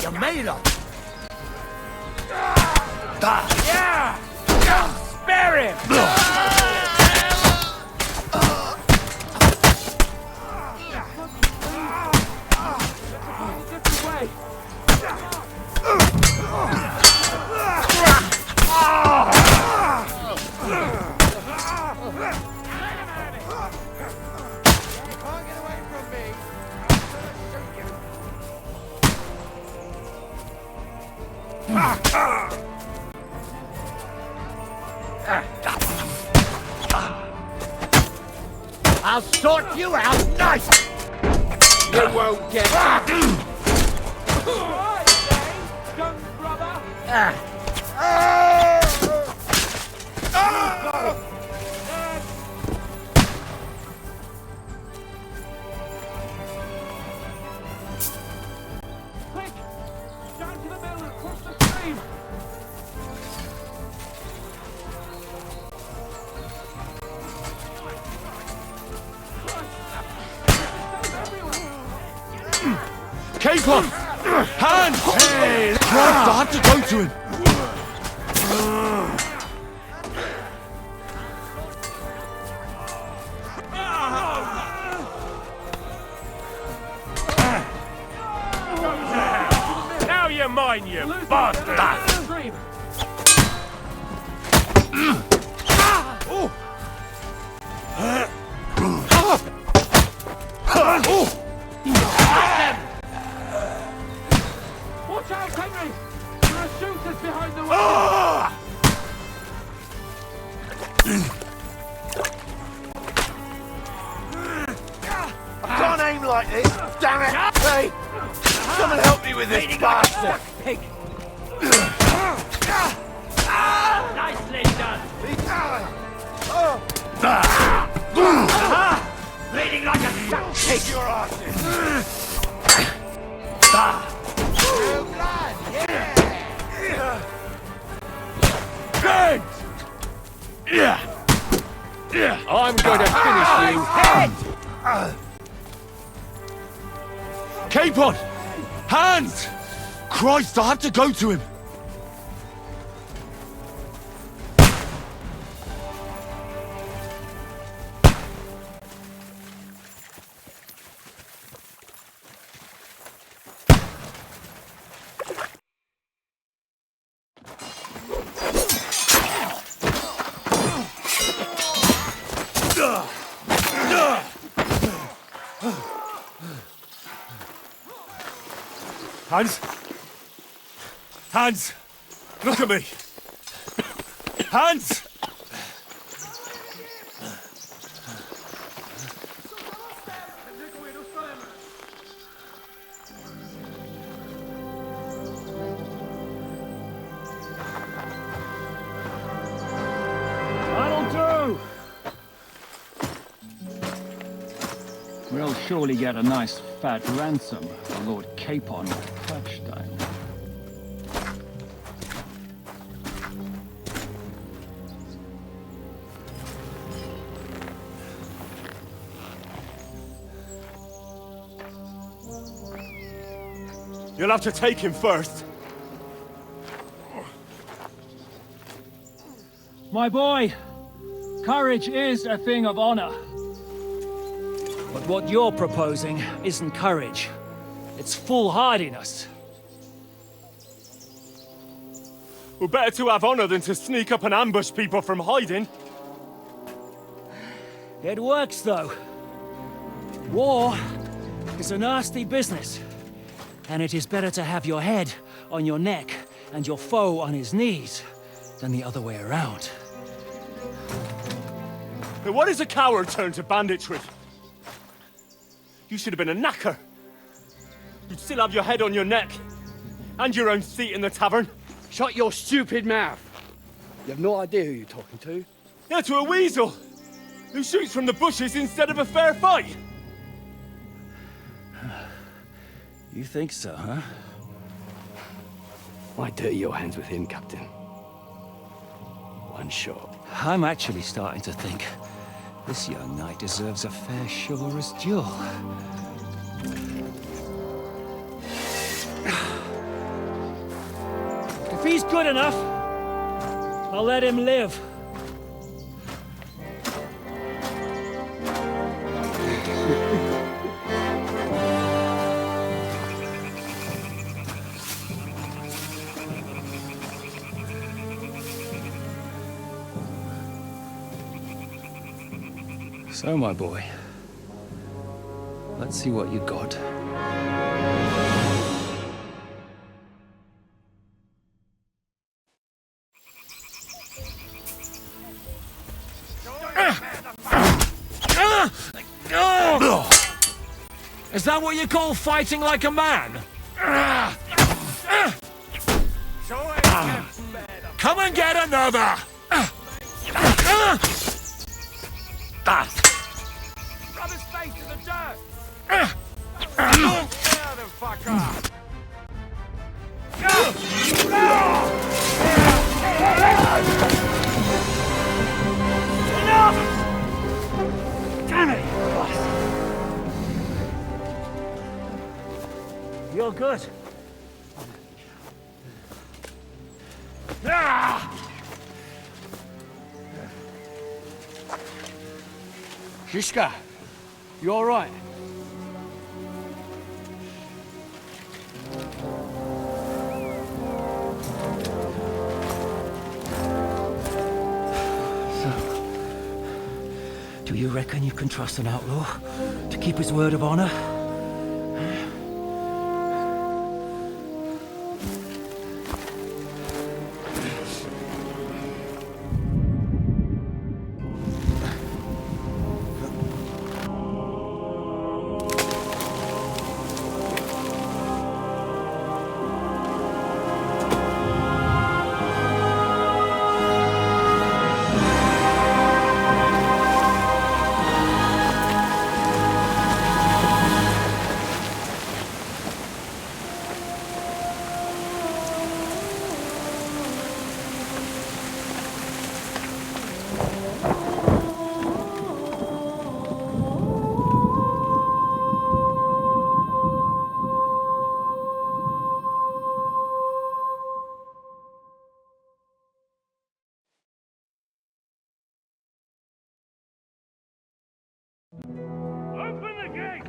You made her! Yeah! Spare him! I'll sort you out nice! You won't get that! Quick! Down to the mill and cross the stream! Capon! Hands! Hey, Christ, I have to go to him! Now you're mine, you bastard! Stream! Watch out, Henry! There are shooters behind the wall! I can't aim like this! Damn it! Hey! Someone help me with this bastard! Pig! Nicely done! Bleeding like a sack pig! Your asses! I'm going to finish you! Head! Capon! Hands! Christ, I have to go to him! Hands! Hands! Look at me! Hands! That'll do! We'll surely get a nice fat ransom for Lord Capon of Touchstone. You'll have to take him first. My boy, courage is a thing of honor. But what you're proposing isn't courage. It's foolhardiness. Well, better to have honor than to sneak up and ambush people from hiding. It works, though. War is a nasty business. And it is better to have your head on your neck and your foe on his knees than the other way around. Now, what is a coward turned to banditry? You should have been a knacker. You'd still have your head on your neck. And your own seat in the tavern. Shut your stupid mouth! You have no idea who you're talking to. Yeah, to a weasel. Who shoots from the bushes instead of a fair fight. You think so, huh? Why dirty your hands with him, Captain? One shot. I'm actually starting to think this young knight deserves a fair chivalrous duel. he's good enough, I'll let him live. So, my boy, let's see what you got. Is that what you call fighting like a man? Come and get another! Rub his face to the dirt! Motherfucker! Damn it! You're good. Zizka, you all right? Do you reckon you can trust an outlaw to keep his word of honor? Open the gate!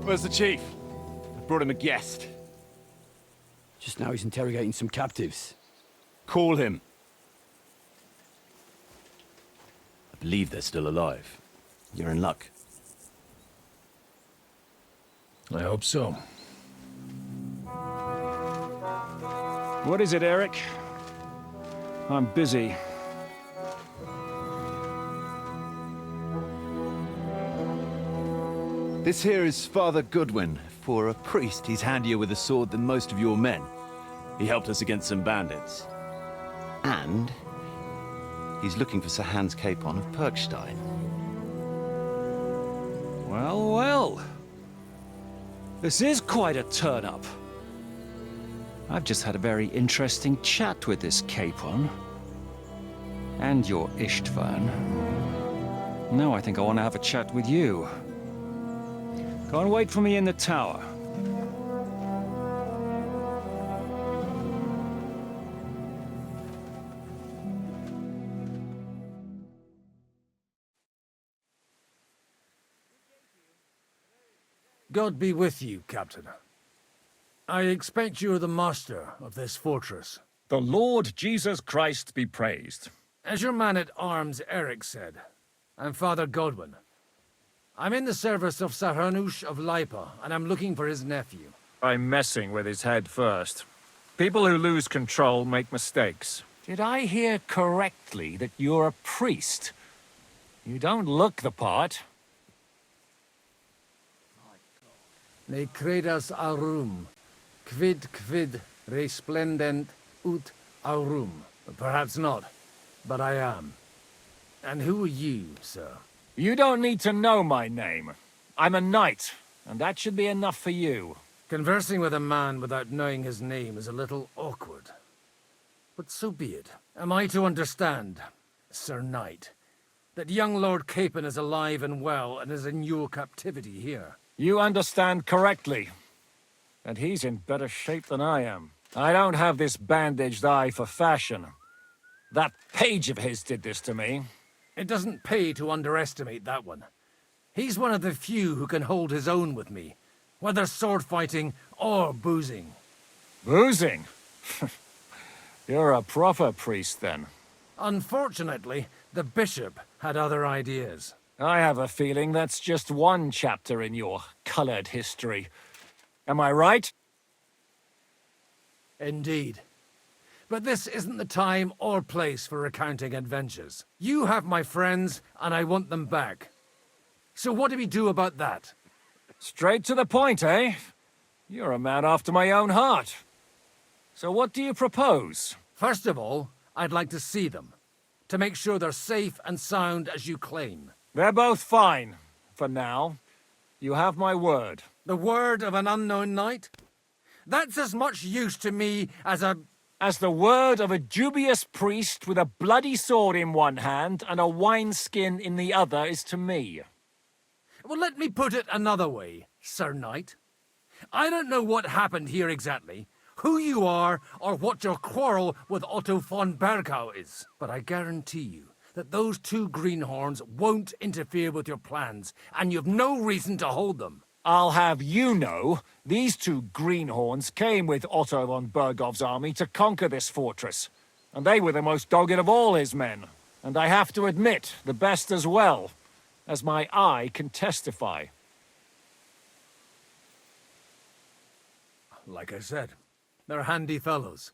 Where's the chief? I brought him a guest. Just now he's interrogating some captives. Call him. I believe they're still alive. You're in luck. I hope so. What is it, Eric? I'm busy. This here is Father Goodwin. For a priest, he's handier with a sword than most of your men. He helped us against some bandits. And he's looking for Sir Hans Capon of Perkstein. Well, well. This is quite a turn-up. I've just had a very interesting chat with this Capon. And your Istvan. Now I think I want to have a chat with you. Go and wait for me in the tower. God be with you, Captain. I expect you are the master of this fortress. The Lord Jesus Christ be praised. As your man-at-arms Eric said, I'm Father Godwin. I'm in the service of Sahanush of Lipa, and I'm looking for his nephew. I'm messing with his head first. People who lose control make mistakes. Did I hear correctly that you're a priest? You don't look the part. Ne credas aurum, quid resplendent ut aurum. Perhaps not, but I am. And who are you, sir? You don't need to know my name. I'm a knight, and that should be enough for you. Conversing with a man without knowing his name is a little awkward. But so be it. Am I to understand, Sir Knight, that young Lord Capon is alive and well and is in your captivity here? You understand correctly. And he's in better shape than I am. I don't have this bandaged eye for fashion. That page of his did this to me. It doesn't pay to underestimate that one. He's one of the few who can hold his own with me, whether sword fighting or boozing. Boozing? You're a proper priest, then. Unfortunately, the bishop had other ideas. I have a feeling that's just one chapter in your colored history. Am I right? Indeed. But this isn't the time or place for recounting adventures. You have my friends, and I want them back. So what do we do about that? Straight to the point, eh? You're a man after my own heart. So what do you propose? First of all, I'd like to see them, to make sure they're safe and sound as you claim. They're both fine, for now. You have my word. The word of an unknown knight? That's as much use to me as the word of a dubious priest with a bloody sword in one hand and a wineskin in the other is to me. Well, let me put it another way, Sir Knight. I don't know what happened here exactly, who you are, or what your quarrel with Otto von Bergau is, but I guarantee you that those two greenhorns won't interfere with your plans, and you've no reason to hold them. I'll have you know, these two greenhorns came with Otto von Bergov's army to conquer this fortress, and they were the most dogged of all his men, and I have to admit, the best as well, as my eye can testify. Like I said, they're handy fellows.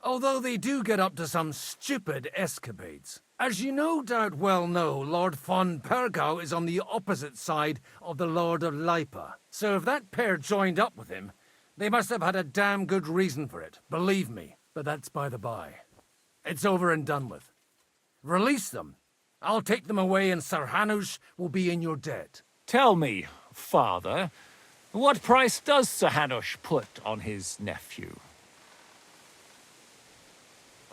Although they do get up to some stupid escapades. As you no doubt well know, Lord von Bergau is on the opposite side of the Lord of Lipa. So if that pair joined up with him, they must have had a damn good reason for it, believe me. But that's by the by. It's over and done with. Release them. I'll take them away and Sir Hanush will be in your debt. Tell me, father, what price does Sir Hanush put on his nephew?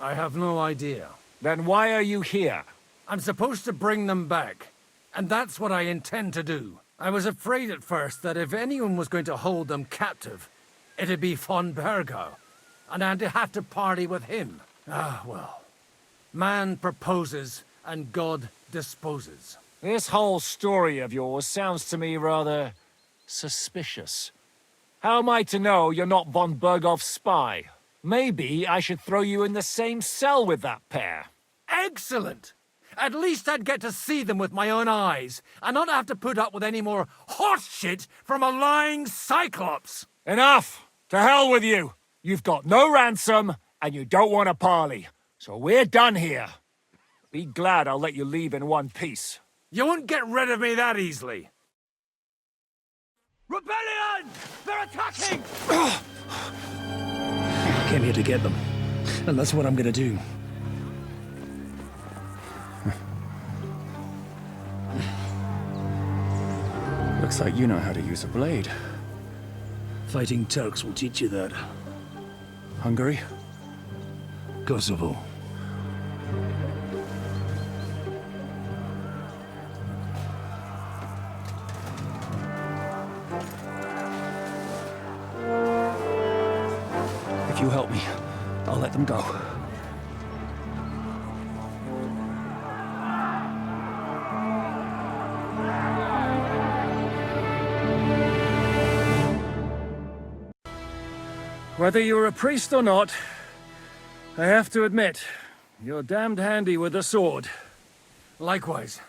I have no idea. Then why are you here? I'm supposed to bring them back, and that's what I intend to do. I was afraid at first that if anyone was going to hold them captive, it'd be von Bergau, and I'd have to party with him. Ah, well. Man proposes, and God disposes. This whole story of yours sounds to me rather suspicious. How am I to know you're not von Bergov's spy? Maybe I should throw you in the same cell with that pair. Excellent! At least I'd get to see them with my own eyes, and not have to put up with any more horse shit from a lying cyclops! Enough! To hell with you! You've got no ransom, and you don't want a parley. So we're done here. Be glad I'll let you leave in one piece. You won't get rid of me that easily. Rebellion! They're attacking! I came here to get them, and that's what I'm gonna do. Looks like you know how to use a blade. Fighting Turks will teach you that. Hungary? Kosovo. If you help me, I'll let them go. Whether you're a priest or not, I have to admit, you're damned handy with a sword. Likewise.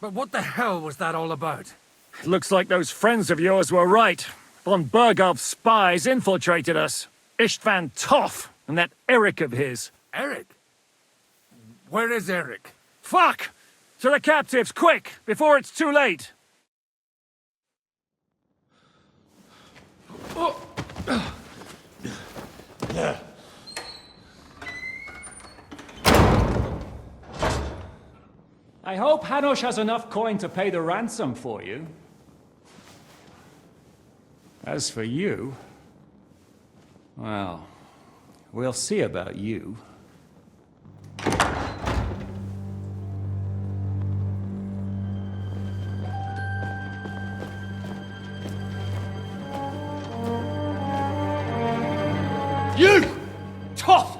But what the hell was that all about? It looks like those friends of yours were right. Von Bergov's spies infiltrated us. Istvan Toth and that Eric of his. Eric? Where is Eric? Fuck! To the captives, quick, before it's too late! I hope Hanush has enough coin to pay the ransom for you. As for you, well, we'll see about you. You! Tough!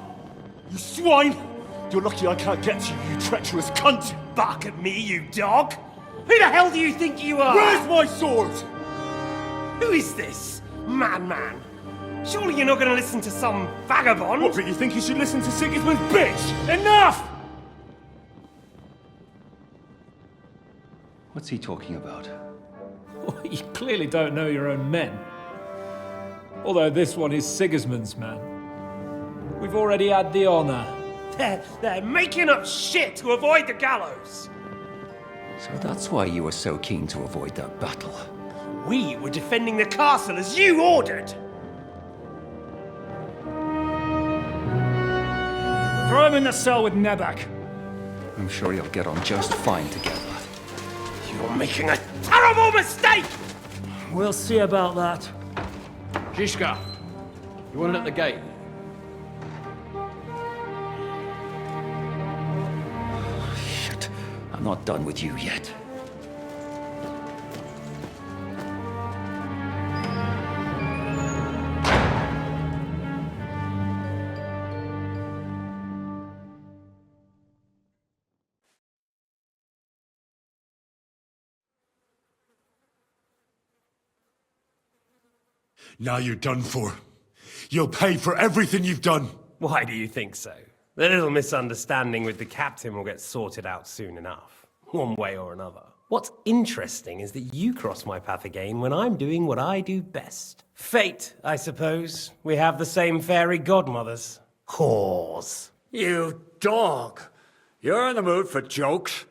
You swine! You're lucky I can't get to you, you treacherous cunt! Bark at me, you dog! Who the hell do you think you are? Where's my sword? Who is this? Man. Surely you're not going to listen to some vagabond? What, but you think you should listen to Sigismund's bitch? Enough! What's he talking about? Well, you clearly don't know your own men. Although this one is Sigismund's man. We've already had the honor. They're making up shit to avoid the gallows. So that's why you were so keen to avoid that battle. We were defending the castle as you ordered. Throw him in the cell with Nebak. I'm sure you'll get on just fine together. You're making a terrible mistake! We'll see about that. Zizka, you want it at the gate? Shit, I'm not done with you yet. Now you're done for. You'll pay for everything you've done. Why do you think so? The little misunderstanding with the captain will get sorted out soon enough, one way or another. What's interesting is that you cross my path again when I'm doing what I do best. Fate, I suppose. We have the same fairy godmothers. Whores. You dog! You're in the mood for jokes?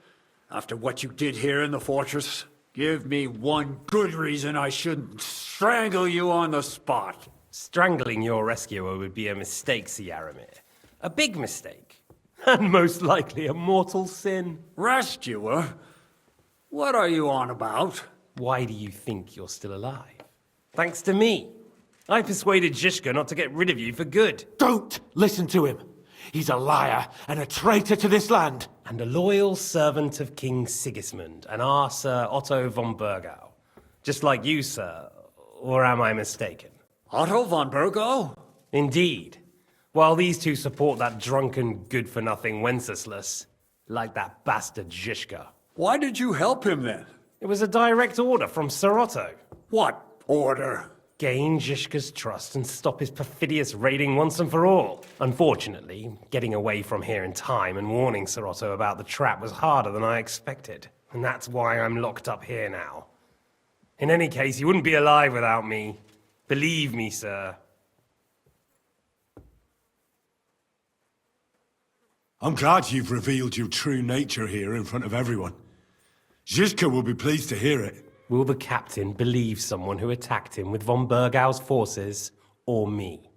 After what you did here in the fortress? Give me one good reason I shouldn't strangle you on the spot. Strangling your rescuer would be a mistake, Yaramir. A big mistake. And most likely a mortal sin. Rescuer? What are you on about? Why do you think you're still alive? Thanks to me. I persuaded Zizka not to get rid of you for good. Don't listen to him. He's a liar and a traitor to this land. And a loyal servant of King Sigismund and our Sir Otto von Burgau. Just like you, sir. Or am I mistaken? Otto von Burgau? Indeed. While these two support that drunken, good-for-nothing Wenceslas, like that bastard Zizka. Why did you help him then? It was a direct order from Sir Otto. What order? Gain Zizka's trust and stop his perfidious raiding once and for all. Unfortunately, getting away from here in time and warning Sir Otto about the trap was harder than I expected. And that's why I'm locked up here now. In any case, you wouldn't be alive without me. Believe me, sir. I'm glad you've revealed your true nature here in front of everyone. Zizka will be pleased to hear it. Will the captain believe someone who attacked him with von Burgau's forces, or me?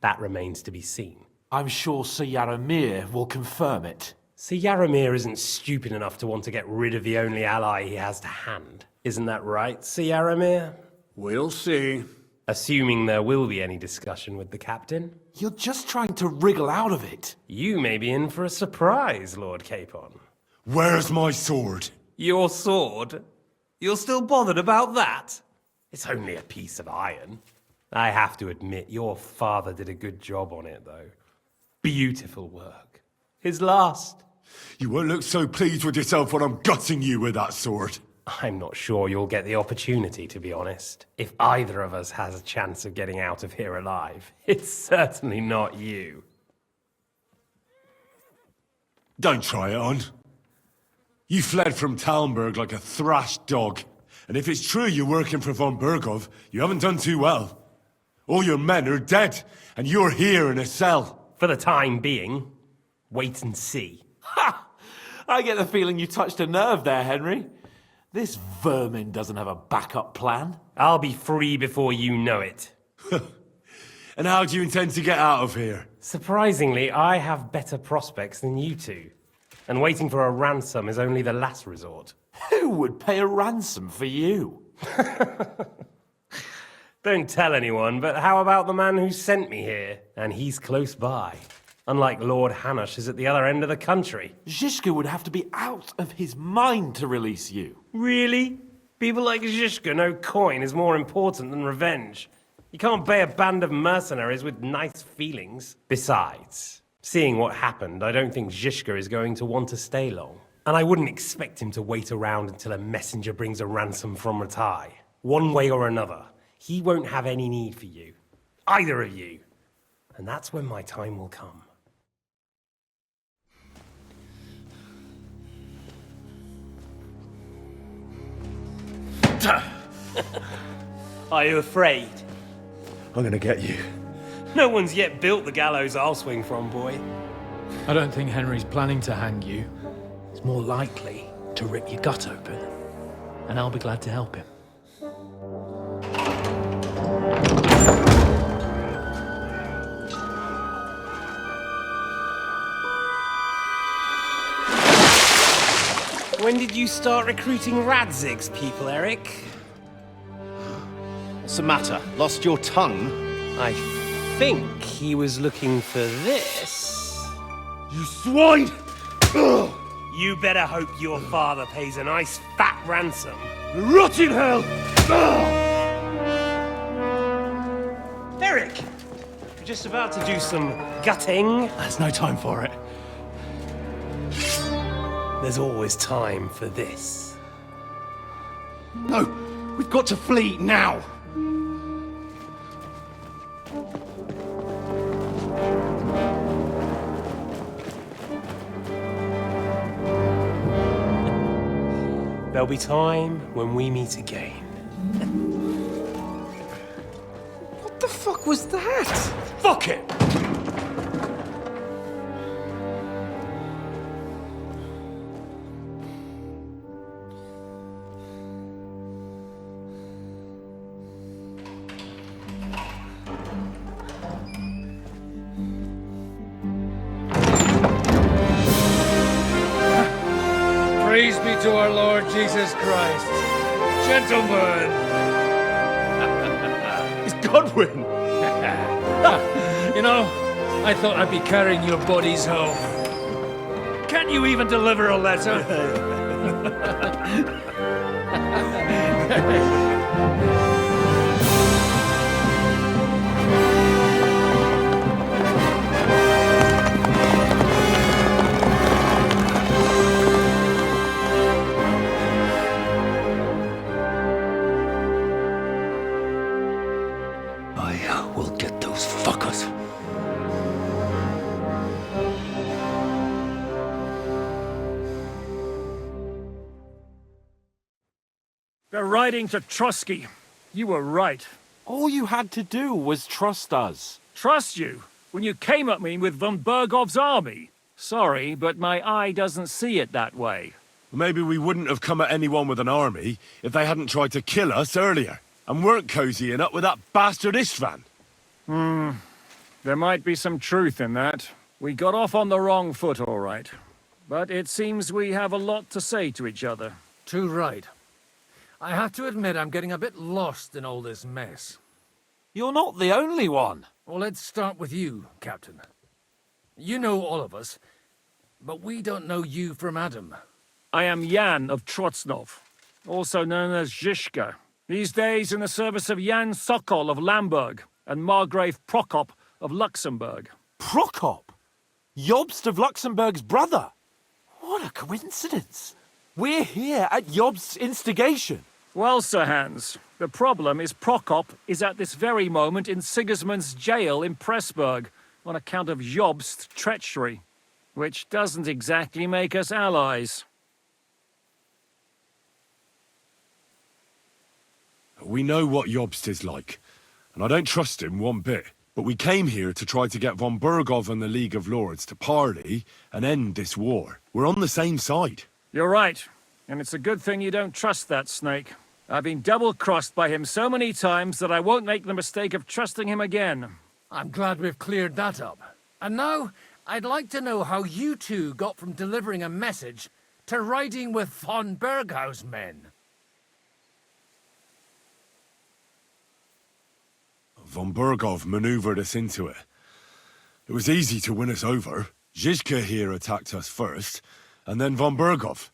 That remains to be seen. I'm sure Sir Yaramir will confirm it. Sir Yaramir isn't stupid enough to want to get rid of the only ally he has to hand. Isn't that right, Sir Yaramir? We'll see. Assuming there will be any discussion with the captain. You're just trying to wriggle out of it. You may be in for a surprise, Lord Capon. Where's my sword? Your sword? You're still bothered about that? It's only a piece of iron. I have to admit, your father did a good job on it, though. Beautiful work. His last. You won't look so pleased with yourself when I'm gutting you with that sword. I'm not sure you'll get the opportunity, to be honest. If either of us has a chance of getting out of here alive, it's certainly not you. Don't try it on. You fled from Talmberg like a thrashed dog. And if it's true you're working for von Burgov, you haven't done too well. All your men are dead, and you're here in a cell. For the time being, wait and see. Ha! I get the feeling you touched a nerve there, Henry. This vermin doesn't have a backup plan. I'll be free before you know it. And how do you intend to get out of here? Surprisingly, I have better prospects than you two. And waiting for a ransom is only the last resort. Who would pay a ransom for you? Don't tell anyone, but how about the man who sent me here? And he's close by. Unlike Lord Hanush is at the other end of the country. Zizka would have to be out of his mind to release you. Really? People like Zizka know coin is more important than revenge. You can't bay a band of mercenaries with nice feelings. Besides, seeing what happened, I don't think Zizka is going to want to stay long. And I wouldn't expect him to wait around until a messenger brings a ransom from Ratai. One way or another, he won't have any need for you. Either of you. And that's when my time will come. Are you afraid? I'm gonna get you. No one's yet built the gallows I'll swing from, boy. I don't think Henry's planning to hang you. He's more likely to rip your gut open. And I'll be glad to help him. When did you start recruiting Radzig's people, Eric? What's the matter? Lost your tongue? I think he was looking for this. You swine! You better hope your father pays a nice fat ransom. Rot in hell! Eric! We're just about to do some gutting. There's no time for it. There's always time for this. No! We've got to flee now! There'll be time when we meet again. What the fuck was that? Fuck it! Praise be to our Lord Jesus Christ. Gentlemen! It's Godwin! You know, I thought I'd be carrying your bodies home. Can't you even deliver a letter? I will get those fuckers. They're riding to Trusky. You were right. All you had to do was trust us. Trust you? When you came at me with von Bergov's army? Sorry, but my eye doesn't see it that way. Maybe we wouldn't have come at anyone with an army if they hadn't tried to kill us earlier, and weren't cozying up with that bastard Istvan. There might be some truth in that. We got off on the wrong foot, all right. But it seems we have a lot to say to each other. Too right. I have to admit I'm getting a bit lost in all this mess. You're not the only one. Well, let's start with you, Captain. You know all of us, but we don't know you from Adam. I am Jan of Trotsnov, also known as Zizka. These days in the service of Jan Sokol of Lamberg and Margrave Prokop of Luxembourg. Prokop? Jobst of Luxembourg's brother? What a coincidence. We're here at Jobst's instigation. Well, Sir Hans, the problem is Prokop is at this very moment in Sigismund's jail in Pressburg on account of Jobst's treachery, which doesn't exactly make us allies. We know what Jobst is like, and I don't trust him one bit. But we came here to try to get von Bergov and the League of Lords to parley and end this war. We're on the same side. You're right, and it's a good thing you don't trust that snake. I've been double-crossed by him so many times that I won't make the mistake of trusting him again. I'm glad we've cleared that up. And now, I'd like to know how you two got from delivering a message to riding with von Berghaus men. Von Bergov maneuvered us into it. It was easy to win us over. Zizka here attacked us first, and then von Bergov.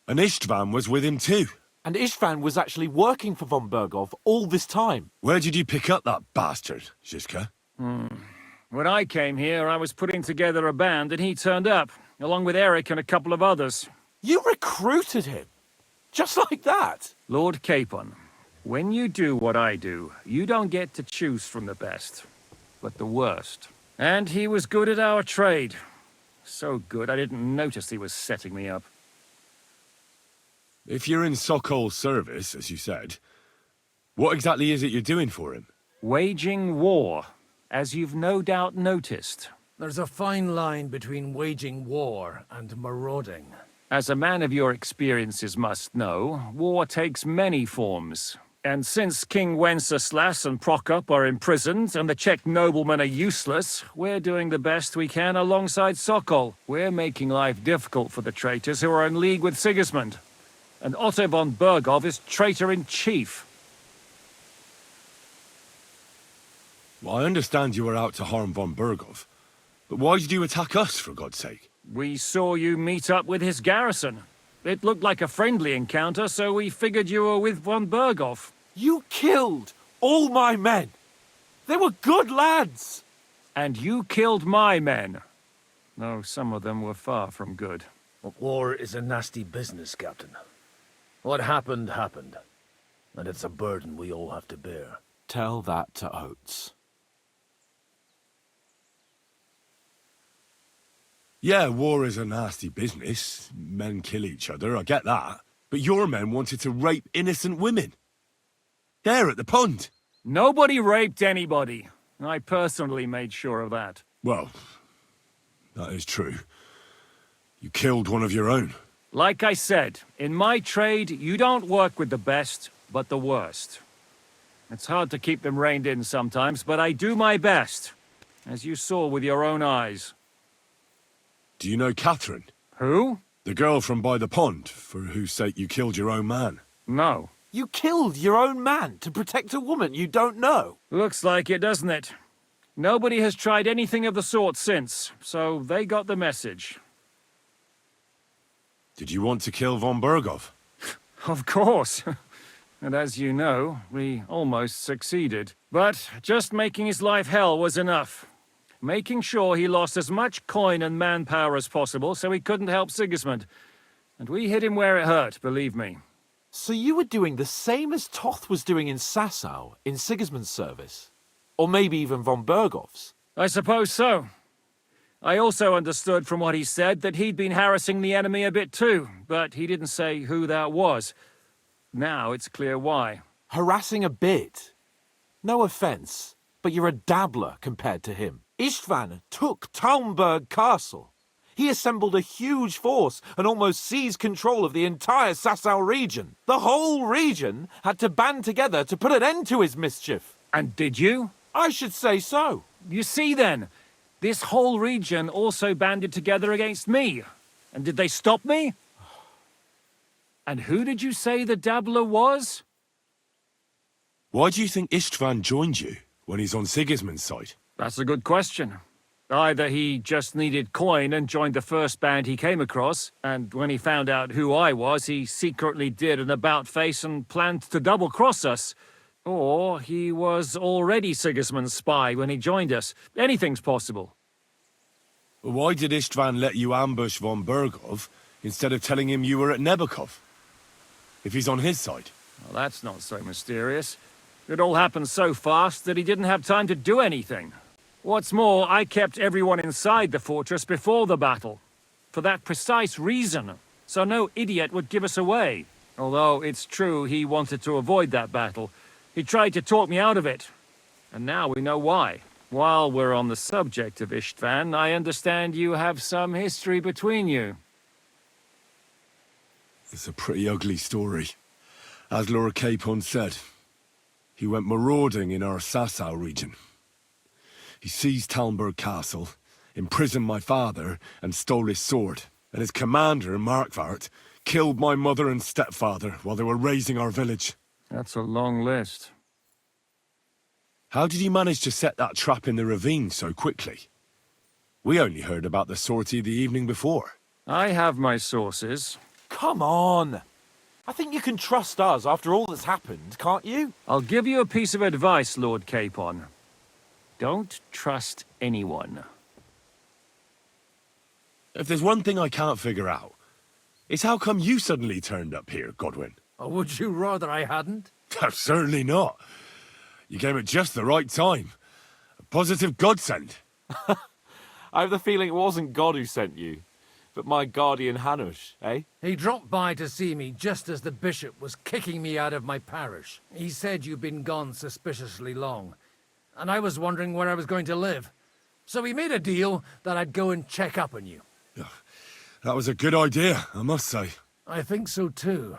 And Istvan was with him too. And Istvan was actually working for von Berghoff all this time. Where did you pick up that bastard, Zizka? When I came here, I was putting together a band and he turned up, along with Eric and a couple of others. You recruited him? Just like that? Lord Capon, when you do what I do, you don't get to choose from the best, but the worst. And he was good at our trade. So good, I didn't notice he was setting me up. If you're in Sokol's service, as you said, what exactly is it you're doing for him? Waging war, as you've no doubt noticed. There's a fine line between waging war and marauding. As a man of your experiences must know, war takes many forms. And since King Wenceslas and Prokop are imprisoned and the Czech noblemen are useless, we're doing the best we can alongside Sokol. We're making life difficult for the traitors who are in league with Sigismund. And Otto von Berghoff is traitor-in-chief. Well, I understand you were out to harm von Berghoff, but why did you attack us, for God's sake? We saw you meet up with his garrison. It looked like a friendly encounter, so we figured you were with von Berghoff. You killed all my men. They were good lads. And you killed my men. Though some of them were far from good. War is a nasty business, Captain. What happened, happened. And it's a burden we all have to bear. Tell that to Oates. Yeah, war is a nasty business. Men kill each other, I get that. But your men wanted to rape innocent women. There at the pond. Nobody raped anybody. I personally made sure of that. Well, that is true. You killed one of your own. Like I said, in my trade, you don't work with the best, but the worst. It's hard to keep them reined in sometimes, but I do my best, as you saw with your own eyes. Do you know Catherine? Who? The girl from by the pond, for whose sake you killed your own man. No. You killed your own man to protect a woman you don't know. Looks like it, doesn't it? Nobody has tried anything of the sort since, so they got the message. Did you want to kill von Berghoff? Of course. And as you know, we almost succeeded. But just making his life hell was enough. Making sure he lost as much coin and manpower as possible so he couldn't help Sigismund. And we hit him where it hurt, believe me. So you were doing the same as Toth was doing in Sasau, in Sigismund's service? Or maybe even von Berghoff's? I suppose so. I also understood from what he said that he'd been harassing the enemy a bit too, but he didn't say who that was. Now it's clear why. Harassing a bit? No offense, but you're a dabbler compared to him. Istvan took Talmberg Castle. He assembled a huge force and almost seized control of the entire Sasau region. The whole region had to band together to put an end to his mischief. And did you? I should say so. You see then, this whole region also banded together against me. And did they stop me? And who did you say the dabbler was? Why do you think Istvan joined you when he's on Sigismund's side? That's a good question. Either he just needed coin and joined the first band he came across, and when he found out who I was, he secretly did an about-face and planned to double-cross us. Or he was already Sigismund's spy when he joined us. Anything's possible. Why did Istvan let you ambush von Berghoff instead of telling him you were at Nebukov? If he's on his side. Well, that's not so mysterious. It all happened so fast that he didn't have time to do anything. What's more, I kept everyone inside the fortress before the battle. For that precise reason. So no idiot would give us away. Although it's true he wanted to avoid that battle. He tried to talk me out of it. And now we know why. While we're on the subject of Istvan, I understand you have some history between you. It's a pretty ugly story. As Lord Capon said, he went marauding in our Sasau region. He seized Talmberg Castle, imprisoned my father, and stole his sword. And his commander, Markvart, killed my mother and stepfather while they were raising our village. That's a long list. How did he manage to set that trap in the ravine so quickly? We only heard about the sortie the evening before. I have my sources. Come on! I think you can trust us after all that's happened, can't you? I'll give you a piece of advice, Lord Capon. Don't trust anyone. If there's one thing I can't figure out, it's how come you suddenly turned up here, Godwin? Or would you rather I hadn't? Certainly not. You came at just the right time. A positive godsend. I have the feeling it wasn't God who sent you, but my guardian Hanush, eh? He dropped by to see me just as the bishop was kicking me out of my parish. He said you'd been gone suspiciously long, and I was wondering where I was going to live. So he made a deal that I'd go and check up on you. That was a good idea, I must say. I think so too.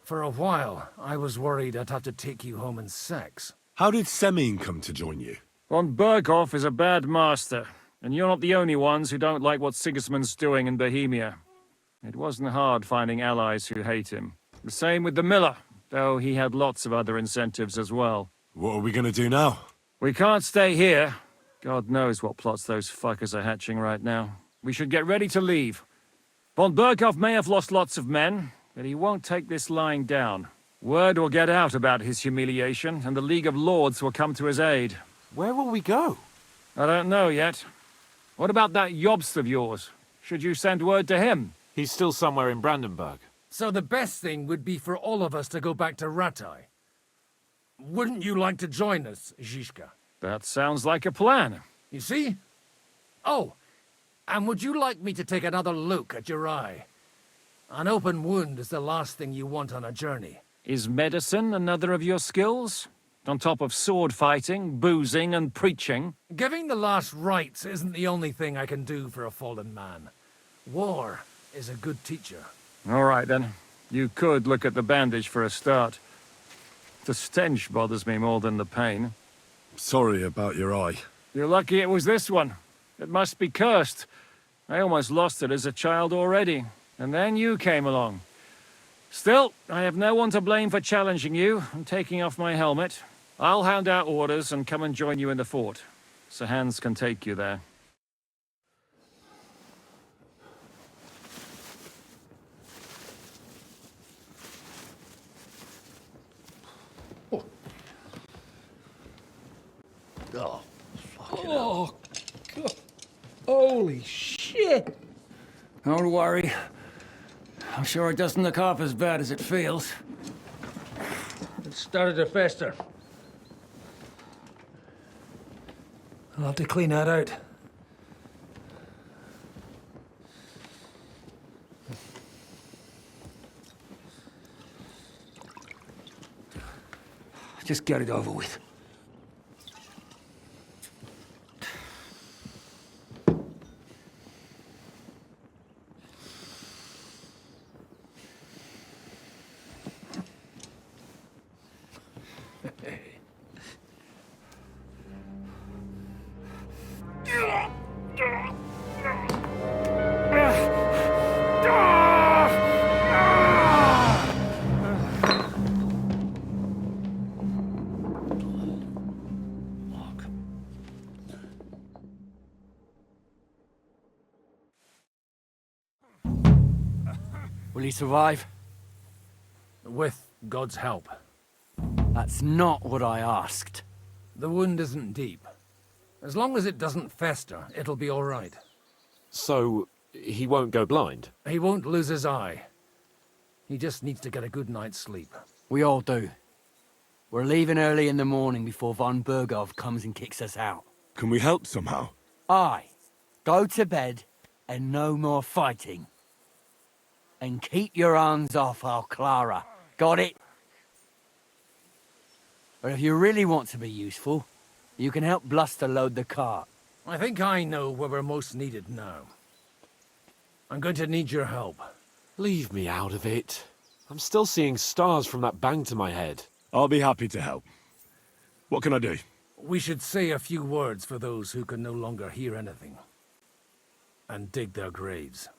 For a while, I was worried I'd have to take you home in sex. How did Semine come to join you? Von Berghoff is a bad master, and you're not the only ones who don't like what Sigismund's doing in Bohemia. It wasn't hard finding allies who hate him. The same with the miller, though he had lots of other incentives as well. What are we gonna do now? We can't stay here. God knows what plots those fuckers are hatching right now. We should get ready to leave. Von Berghoff may have lost lots of men, but he won't take this lying down. Word will get out about his humiliation, and the League of Lords will come to his aid. Where will we go? I don't know yet. What about that Jobst of yours? Should you send word to him? He's still somewhere in Brandenburg. So the best thing would be for all of us to go back to Ratai. Wouldn't you like to join us, Zizka? That sounds like a plan. You see? Oh, and would you like me to take another look at your eye? An open wound is the last thing you want on a journey. Is medicine another of your skills? On top of sword fighting, boozing, and preaching? Giving the last rites isn't the only thing I can do for a fallen man. War is a good teacher. All right, then. You could look at the bandage for a start. The stench bothers me more than the pain. Sorry about your eye. You're lucky it was this one. It must be cursed. I almost lost it as a child already. And then you came along. Still, I have no one to blame for challenging you and taking off my helmet. I'll hand out orders and come and join you in the fort. Sir Hans can take you there. Oh, fucking hell. God. Holy shit! Don't worry. I'm sure it doesn't look half as bad as it feels. It started to fester. I'll have to clean that out. Just get it over with. Will he survive? With God's help. That's not what I asked. The wound isn't deep. As long as it doesn't fester, it'll be all right. So, he won't go blind? He won't lose his eye. He just needs to get a good night's sleep. We all do. We're leaving early in the morning before von Berghoff comes and kicks us out. Can we help somehow? Aye. Go to bed and no more fighting. And keep your hands off our Clara. Got it? But if you really want to be useful, you can help Bluster load the cart. I think I know where we're most needed now. I'm going to need your help. Leave me out of it. I'm still seeing stars from that bang to my head. I'll be happy to help. What can I do? We should say a few words for those who can no longer hear anything. And dig their graves.